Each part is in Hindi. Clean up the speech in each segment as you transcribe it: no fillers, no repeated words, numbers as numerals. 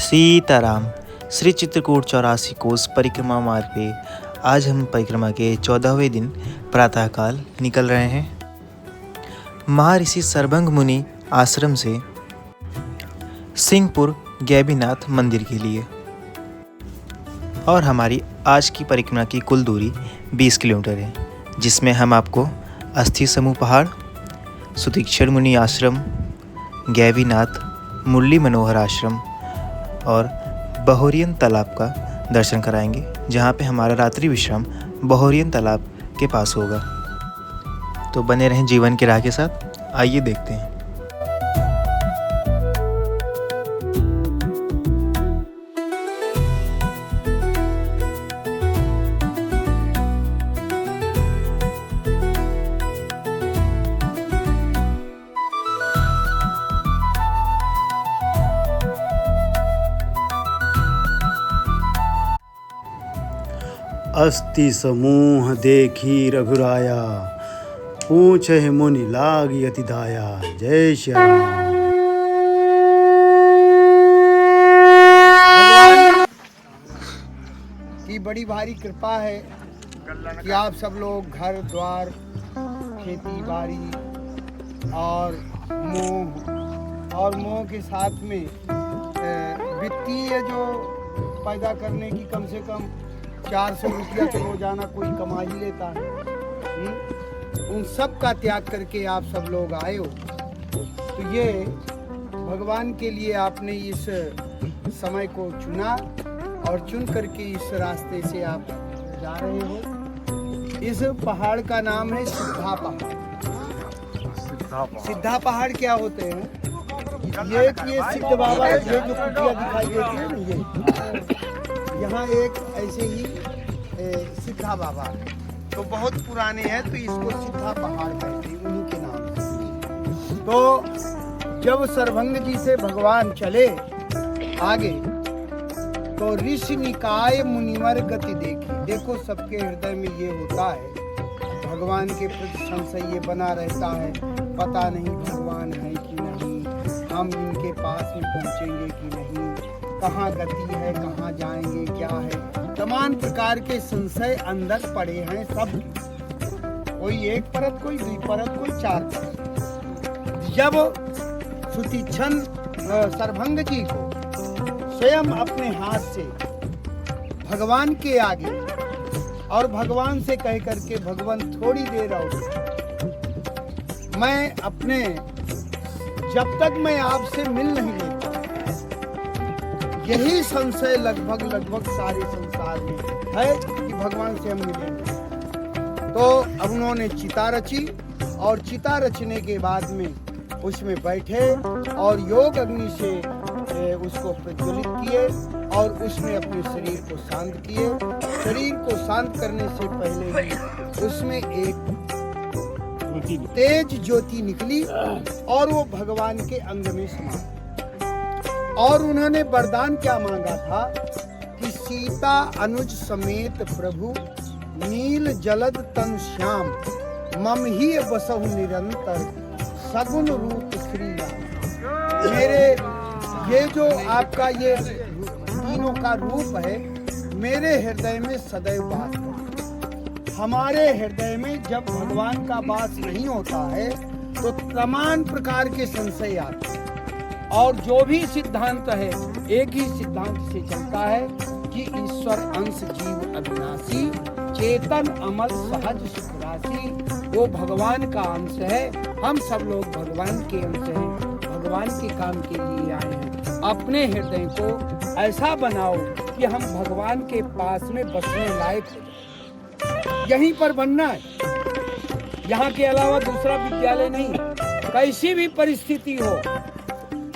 सीताराम। श्री चित्रकूट 84 कोस परिक्रमा मार्ग पे आज हम परिक्रमा के 14वें दिन प्रातःकाल निकल रहे हैं महर्षि सरभंग मुनि आश्रम से सिंहपुर गैबीनाथ मंदिर के लिए। और हमारी आज की परिक्रमा की कुल दूरी 20 किलोमीटर है, जिसमें हम आपको अस्थि समूह पहाड़, सुतीक्षण मुनि आश्रम, गैबीनाथ, मुरली मनोहर आश्रम और बहोरियन तालाब का दर्शन कराएंगे, जहाँ पे हमारा रात्रि विश्राम बहोरियन तालाब के पास होगा। तो बने रहें जीवन की राह के साथ। आइए देखते हैं। अस्थि समूह देखी रघुराया, पूछे मुनि लागी अति दाया। जय श्री राम। भगवान की बड़ी भारी कृपा है कि आप सब लोग घर द्वार, खेती बाड़ी और मोह के साथ में वित्तीय जो पैदा करने की कम से कम 400 रुपया तो रोजाना कोई कमा ही लेता है। उन सब का त्याग करके आप सब लोग आए हो, तो ये भगवान के लिए आपने इस समय को चुना और चुन करके इस रास्ते से आप जा रहे हो। इस पहाड़ का नाम है सिद्धा पहाड़। सिद्धा पहाड़ क्या होते हैं? ये सिद्ध बाबा, ये जो कुटिया दिखाई देती है ना, ये यहाँ एक ऐसे ही सिद्धा बाबा तो बहुत पुराने हैं, तो इसको सिद्धा पहाड़ कहते हैं, उन्हीं के नाम से। तो जब सरभंग जी से भगवान चले आगे, तो ऋषि निकाय मुनिवर गति देखी। देखो, सबके हृदय में ये होता है, भगवान के प्रति संशय ये बना रहता है, पता नहीं भगवान है कि नहीं, हम इनके पास में पहुँचेंगे कि नहीं, कहाँ गति है, कहाँ जाएंगे, क्या है, तमाम प्रकार के संशय अंदर पड़े हैं सब। कोई एक परत, कोई दुई परत, कोई चार परत। जब सुतीक्षण सरभंग जी को स्वयं अपने हाथ से भगवान के आगे और भगवान से कह करके, भगवान थोड़ी देर और मैं अपने, जब तक मैं आपसे मिल नहीं लेता, यही संशय लगभग सारे संसार में है कि भगवान से हम मिलेंगे। तो अब उन्होंने चिता रची और चिता रचने के बाद में उसमें बैठे और योग अग्नि से उसको प्रज्वलित किए और उसमें अपने शरीर को शांत किए। शरीर को शांत करने से पहले ही उसमें एक तेज ज्योति निकली और वो भगवान के अंग में समा। और उन्होंने वरदान क्या मांगा था कि सीता अनुज समेत प्रभु, नील जलद तन श्याम, मम ही बसहु निरंतर, सगुन रूप श्री राम। मेरे ये जो आपका ये तीनों का रूप है, मेरे हृदय में सदैव वास करे। हमारे हृदय में जब भगवान का वास नहीं होता है तो तमाम प्रकार के संशय आते हैं। और जो भी सिद्धांत है, एक ही सिद्धांत से चलता है कि ईश्वर अंश जीव अविनाशी, चेतन अमल सहज सुख राशि। वो भगवान का अंश है, हम सब लोग भगवान के अंश हैं, भगवान के काम के लिए आए हैं। अपने हृदय को ऐसा बनाओ कि हम भगवान के पास में बसने लायक हो। यहीं पर बनना है, यहाँ के अलावा दूसरा विद्यालय नहीं। कैसी भी परिस्थिति हो,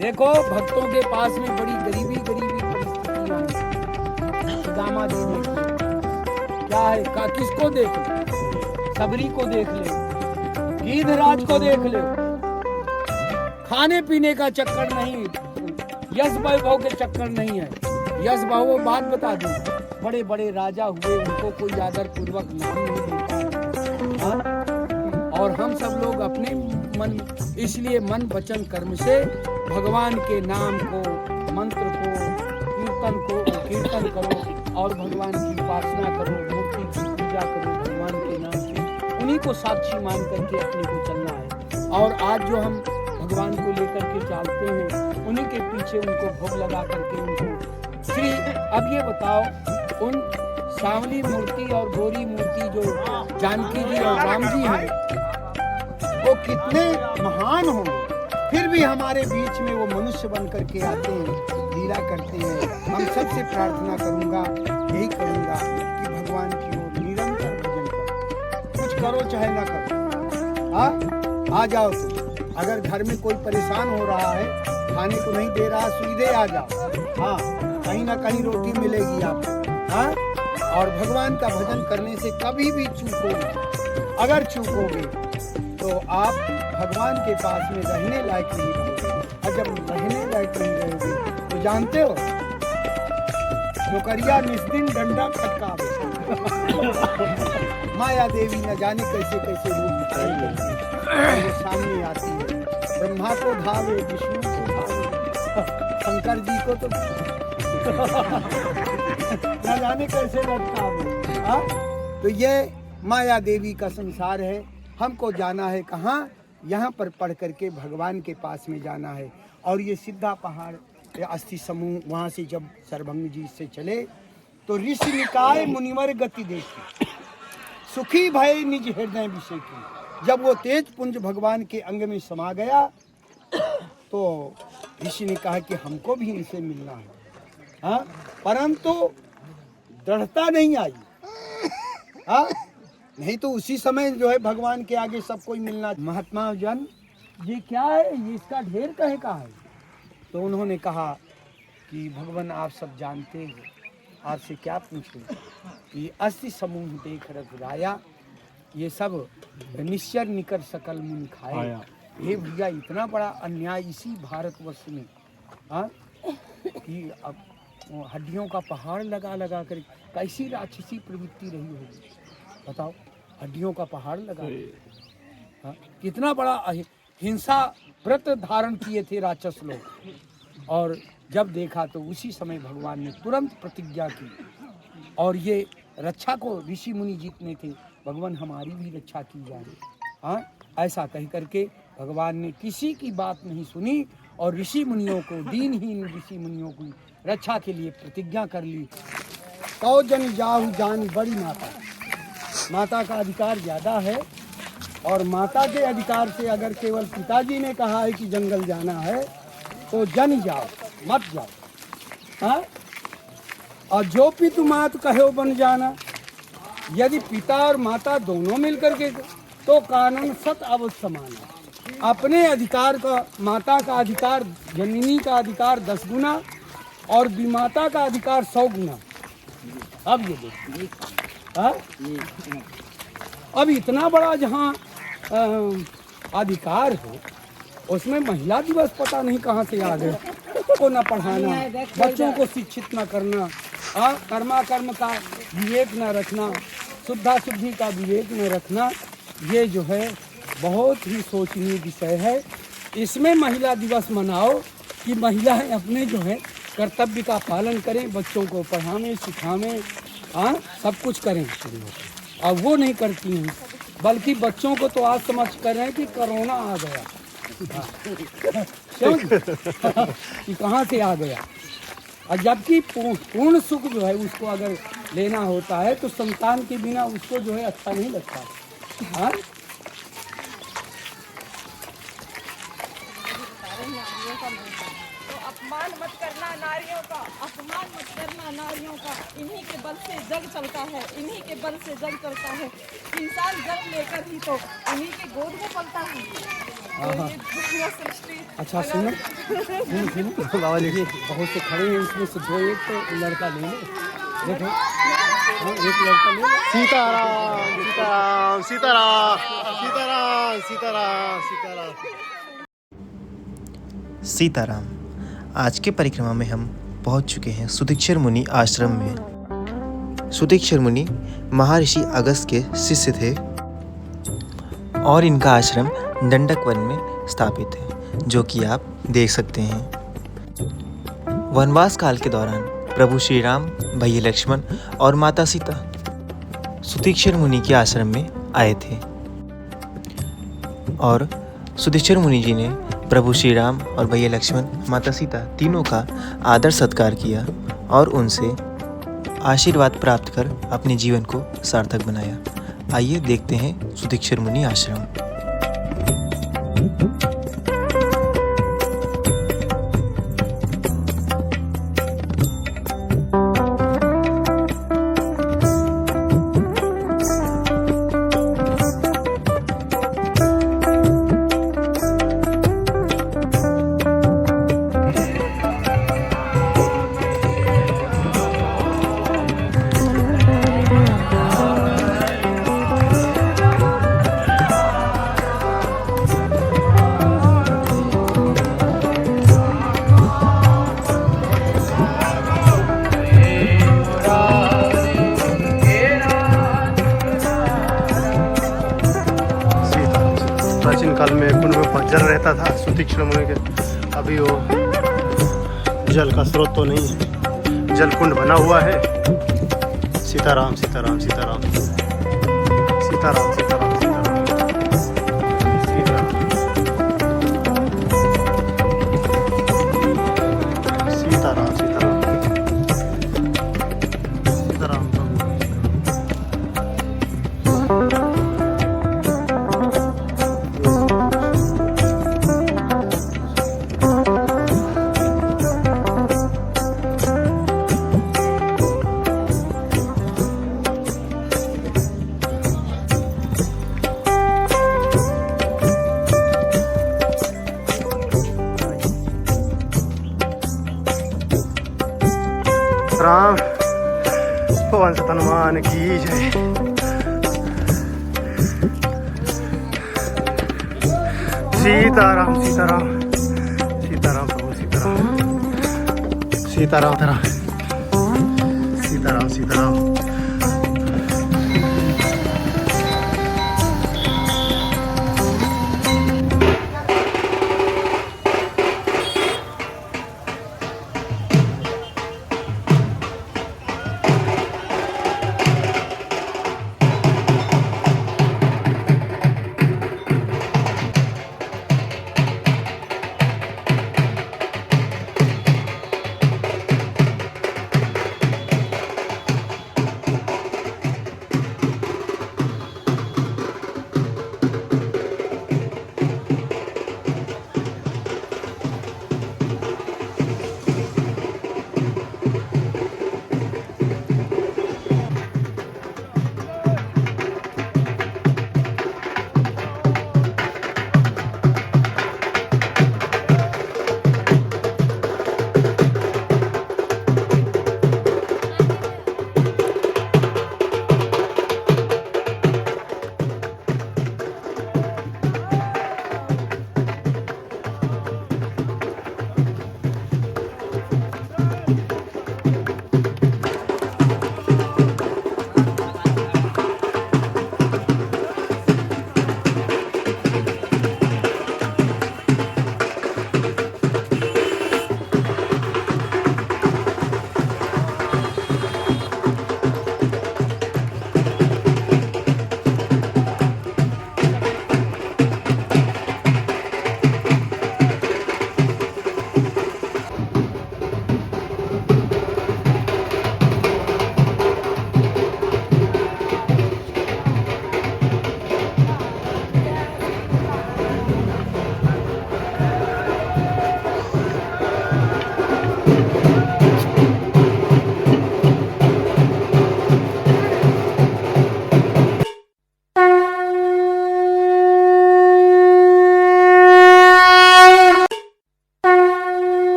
देखो भक्तों के पास में बड़ी गरीबी परिस्थितियां हैं। सुदामा जी देखिए क्या है, किसको देख ले, सबरी को देख ले, गिद्धराज को देख ले। खाने पीने का चक्कर नहीं, यश वैभव के चक्कर नहीं है। यश वैभव बात बता दूं, बड़े बड़े राजा हुए, उनको कोई आदर पूर्वक नाम नहीं देता। और हम सब लोग अपने मन, इसलिए मन वचन कर्म से भगवान के नाम को, मंत्र को कीर्तन करो और भगवान की उपासना करो, मूर्ति की पूजा करो भगवान के नाम से। उन्हीं को साक्षी मान करके अपने को चलना है। और आज जो हम भगवान को लेकर के चलते हैं, उन्हीं के पीछे उनको भोग लगा करके उनको श्री। अब ये बताओ, उन सांवली मूर्ति और गोरी मूर्ति जो जानकी जी और राम जी हैं, वो कितने महान होंगे, फिर भी हमारे बीच में वो मनुष्य बन करके आते हैं, लीला करते हैं। हम सबसे प्रार्थना करूंगा, यही करूंगा कि भगवान की ओर निरंतर भजन करो, कुछ करो चाहे ना करो। हाँ, आ जाओ तुम। अगर घर में कोई परेशान हो रहा है, खाने को नहीं दे रहा, सीधे आ जाओ। हाँ, कहीं ना कहीं रोटी मिलेगी आपको। हाँ, और भगवान का भजन करने से कभी भी चूकोगे, अगर चूकोगे तो आप भगवान के पास में रहने लायक नहीं रहोगे। और जब रहने लायक नहीं रहोगे तो जानते हो, नौकरिया निस्दिन डंडा खटकावे। माया देवी न जाने कैसे कैसे रूप धारण वो सामने आती है। ब्रह्मा को धावे, विष्णु को धावे, शंकर जी को तो न जाने कैसे लटकावे। हाँ, तो ये माया देवी का संसार है। हमको जाना है कहाँ? यहाँ पर पढ़ करके भगवान के पास में जाना है। और ये सिद्धा पहाड़, ये अस्थि समूह, वहाँ से जब सरभंग जी से चले तो ऋषि निकाय मुनिवर गति देखी, सुखी भय निज हृदय विषय की। जब वो तेज पुंज भगवान के अंग में समा गया तो ऋषि ने कहा कि हमको भी इनसे मिलना है। हाँ, परंतु दृढ़ता नहीं आई। हाँ, नहीं तो उसी समय जो है भगवान के आगे सब कोई मिलना। महात्मा जन, ये क्या है, ये इसका ढेर कहे का है? तो उन्होंने कहा कि भगवान आप सब जानते हैं, आपसे क्या पूछूं। ये अस्थि समूह देख रघुराया, ये सब निश्चर निकर सकल मुनि खाया। ये भैया इतना बड़ा अन्याय इसी भारतवर्ष में, हाँ, कि अब हड्डियों का पहाड़ लगा लगा कर कैसी राक्षसी प्रवृत्ति रही होगी, बताओ। हड्डियों का पहाड़ लगा, हाँ, कितना बड़ा हिंसा व्रत धारण किए थे राक्षस लोग। और जब देखा तो उसी समय भगवान ने तुरंत प्रतिज्ञा की। और ये रक्षा को ऋषि मुनि जीतने थे, भगवान हमारी भी रक्षा की जाए। हाँ, ऐसा कह करके भगवान ने किसी की बात नहीं सुनी और ऋषि मुनियों को, दीनहीन ऋषि मुनियों की रक्षा के लिए प्रतिज्ञा कर ली। कौ जन जाहु जान बड़ी माता, माता का अधिकार ज़्यादा है। और माता के अधिकार से अगर केवल पिताजी ने कहा है कि जंगल जाना है तो जन जाओ, मत जाओ। हाँ, और जो पितु मात कहो बन जाना, यदि पिता और माता दोनों मिलकर के तो कानून सत अवश्य समाना। अपने अधिकार का, माता का अधिकार, जननी का अधिकार 10 गुना और विमाता का अधिकार 100 गुना। अब ये देखिए, अब इतना बड़ा जहाँ अधिकार हो, उसमें महिला दिवस पता नहीं कहाँ से आ गया। को न पढ़ाना, बच्चों को शिक्षित न करना, कर्मा कर्म का विवेक न रखना, शुद्धा शुद्धि का विवेक न रखना, ये जो है बहुत ही सोचनीय विषय है। इसमें महिला दिवस मनाओ कि महिलाएं अपने जो है कर्तव्य का पालन करें, बच्चों को पढ़ावें सिखावें, हाँ, सब कुछ करें। और वो नहीं करती हैं, बल्कि बच्चों को तो आज समझ कर रहे हैं कि कोरोना आ गया। क्यों कि कहाँ से आ गया। और जबकि पूर्ण सुख जो है उसको अगर लेना होता है तो संतान के बिना उसको जो है अच्छा नहीं लगता। हाँ, अपमान मत करना नारियों का, अपमान मत करना नारियों का। इन्हीं के बल से जग चलता है, इन्हीं के बल से जग चलता है। इंसान जन्म लेकर ही तो इन्हीं के गोद में पलता है। तो ये दुनिया सृष्टि। अच्छा सुनो बाबा, देखिए बहुत से खड़े हैं, इसमें से 2 एक तो लड़का ले लो। देखो, हाँ, एक लड़का ले लो। सीताराम सीताराम सीताराम सीताराम सीताराम सीताराम सीताराम। आज के परिक्रमा में हम पहुंच चुके हैं सुदीक्षर मुनि आश्रम में। सुदीक्षर मुनि महर्षि अगस्त के शिष्य थे और इनका आश्रम दंडक वन में स्थापित है, जो कि आप देख सकते हैं। वनवास काल के दौरान प्रभु श्री राम, भैया लक्ष्मण और माता सीता सुतीक्षर मुनि के आश्रम में आए थे और सुतीक्षर मुनि जी ने प्रभु श्री राम और भैया लक्ष्मण, माता सीता तीनों का आदर सत्कार किया और उनसे आशीर्वाद प्राप्त कर अपने जीवन को सार्थक बनाया। आइए देखते हैं सुतीक्षर मुनि आश्रम। प्राचीन काल में कुंड में जल रहता था सुतीक्षण मुनि के। अभी वो जल का स्रोत तो नहीं है, जल कुंड बना हुआ है। सीताराम सीताराम सीताराम सीताराम सीताराम सीताराम सीताराम सीताराम सीताराम प्रभु। राम पवन सुत हनुमान की जय। सीताराम सीताराम सीताराम प्रभु सीताराम सीताराम सीताराम सीताराम।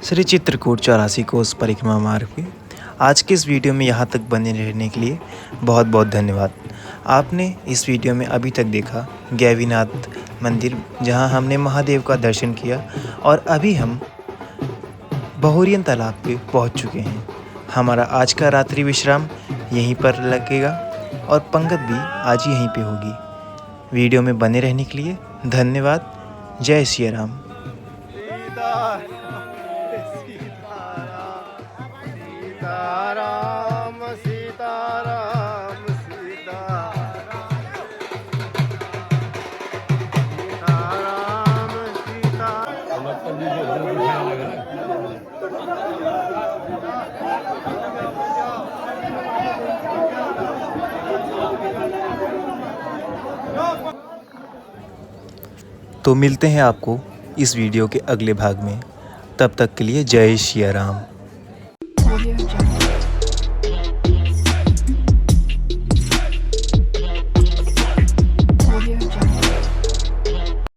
श्री चित्रकूट 84 कोस परिक्रमा मार्ग पे आज के इस वीडियो में यहाँ तक बने रहने के लिए बहुत बहुत धन्यवाद। आपने इस वीडियो में अभी तक देखा गैवीनाथ मंदिर, जहाँ हमने महादेव का दर्शन किया, और अभी हम बहुरियन तालाब पे पहुँच चुके हैं। हमारा आज का रात्रि विश्राम यहीं पर लगेगा और पंगत भी आज ही यहीं पे होगी। वीडियो में बने रहने के लिए धन्यवाद। जय श्री राम। तो मिलते हैं आपको इस वीडियो के अगले भाग में। तब तक के लिए जय श्री राम।